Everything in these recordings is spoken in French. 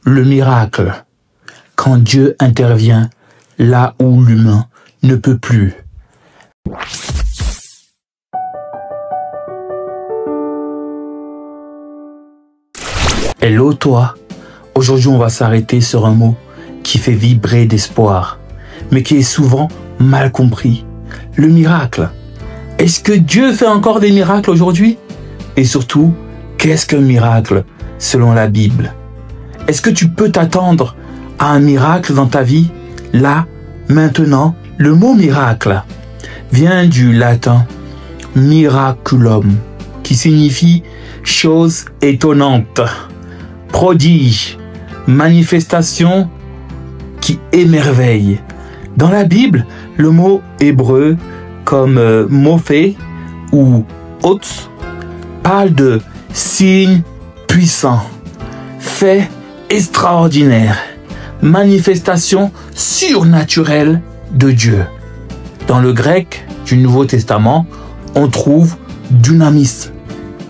le miracle, quand Dieu intervient là où l'humain ne peut plus. Hello toi, aujourd'hui on va s'arrêter sur un mot qui fait vibrer d'espoir, mais qui est souvent mal compris. Le miracle. Est-ce que Dieu fait encore des miracles aujourd'hui? Et surtout, qu'est-ce qu'un miracle selon la Bible? Est-ce que tu peux t'attendre à un miracle dans ta vie, là, maintenant? Le mot miracle vient du latin miraculum, qui signifie chose étonnante, prodige, manifestation qui émerveille. Dans la Bible, le mot hébreu comme mophé ou otz parle de signes puissants, faits extraordinaires, manifestation surnaturelle de Dieu. Dans le grec du Nouveau Testament, on trouve dynamis,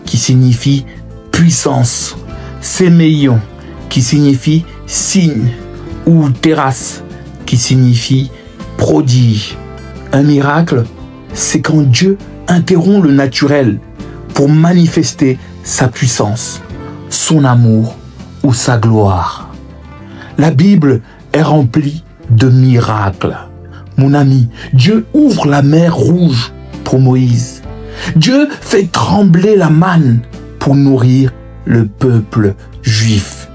qui signifie puissance, séméion, qui signifie signe, ou terrasse, qui signifie prodige. Un miracle, c'est quand Dieu interrompt le naturel pour manifester sa puissance, son amour ou sa gloire. La Bible est remplie de miracles. Mon ami, Dieu ouvre la mer Rouge pour Moïse. Dieu fait trembler la manne pour nourrir le peuple juif.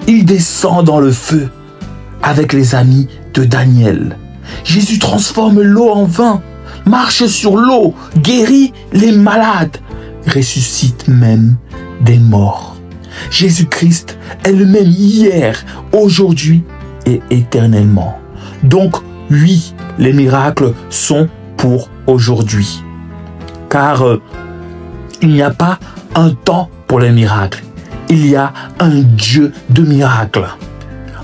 Il descend dans le feu avec les amis de Daniel. Jésus transforme l'eau en vin, marche sur l'eau, guérit les malades, ressuscite même des morts. Jésus-Christ est le même hier, aujourd'hui et éternellement. Donc, oui, les miracles sont pour aujourd'hui. Car il n'y a pas un temps pour les miracles. Il y a un Dieu de miracles.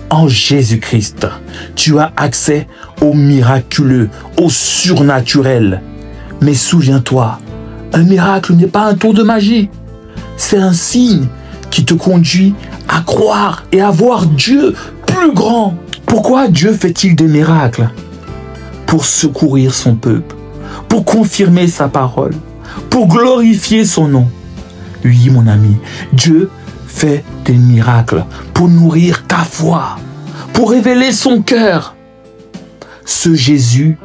En Jésus-Christ, tu as accès au miraculeux, au surnaturel. Mais souviens-toi, un miracle n'est pas un tour de magie. C'est un signe qui te conduit à croire et à voir Dieu plus grand. Pourquoi Dieu fait-il des miracles? Pour secourir son peuple, pour confirmer sa parole, pour glorifier son nom. Oui, mon ami, Dieu fait des miracles pour nourrir ta foi, pour révéler son cœur. Ce Jésus,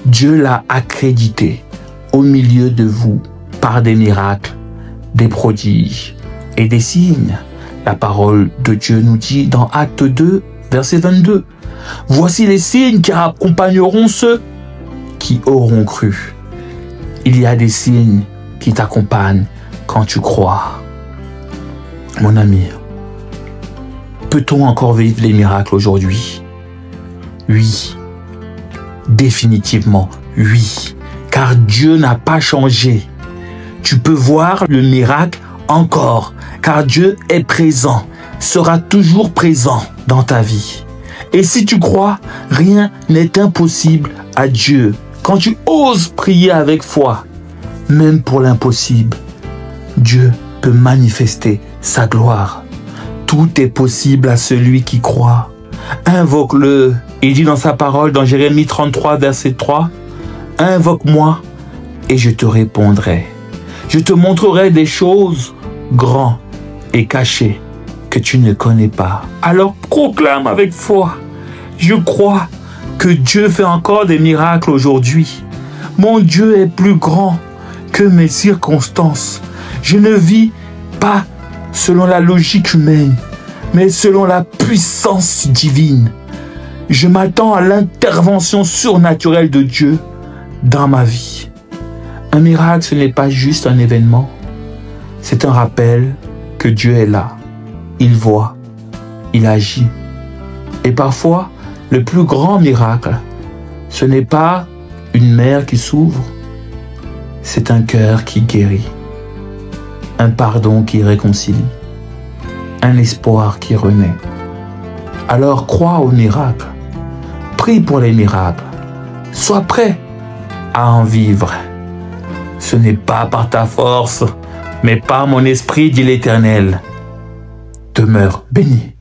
Dieu l'a accrédité au milieu de vous par des miracles, des prodiges et des signes. La parole de Dieu nous dit dans Acte 2, verset 22, « Voici les signes qui accompagneront ceux qui auront cru. » Il y a des signes qui t'accompagnent quand tu crois. Mon ami, peut-on encore vivre les miracles aujourd'hui? Oui, définitivement oui, car Dieu n'a pas changé. Tu peux voir le miracle encore, car Dieu est présent, sera toujours présent dans ta vie. Et si tu crois, rien n'est impossible à Dieu. Quand tu oses prier avec foi, même pour l'impossible, Dieu peut manifester sa gloire. Tout est possible à celui qui croit. Invoque-le. Il dit dans sa parole, dans Jérémie 33, verset 3, « Invoque-moi et je te répondrai. Je te montrerai des choses grandes et cachées que tu ne connais pas. » Alors proclame avec foi. Je crois que Dieu fait encore des miracles aujourd'hui. Mon Dieu est plus grand que mes circonstances. Je ne vis pas selon la logique humaine, mais selon la puissance divine. Je m'attends à l'intervention surnaturelle de Dieu dans ma vie. Un miracle, ce n'est pas juste un événement. C'est un rappel que Dieu est là. Il voit, il agit. Et parfois, le plus grand miracle, ce n'est pas une mer qui s'ouvre, c'est un cœur qui guérit, un pardon qui réconcilie, un espoir qui renaît. Alors crois aux miracles, prie pour les miracles, sois prêt à en vivre. Ce n'est pas par ta force, mais par mon esprit, dit l'Éternel. Demeure béni.